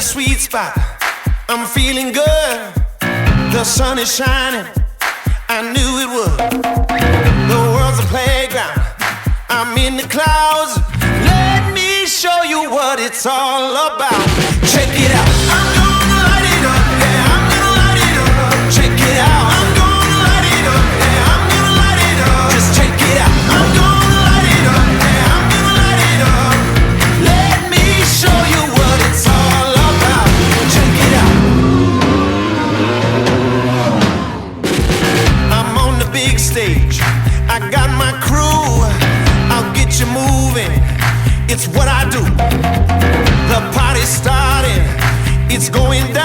sweet spot. I'm feeling good. The sun is shining. I knew it would. The world's a playground. I'm in the clouds. Let me show you what it's all about. Check it out. I'm gonna light it up. Yeah, I'm gonna light it up. Check it out. I'm gonna light it up. Yeah, I'm gonna light it up. Just check it out. I'm gonna light it up. Yeah, I'm gonna light it up. Let me show you what it's all about. Check it out. I'm on the big stage. I got my crew. I'll get you moving. It's what I do. The party's starting. It's going down.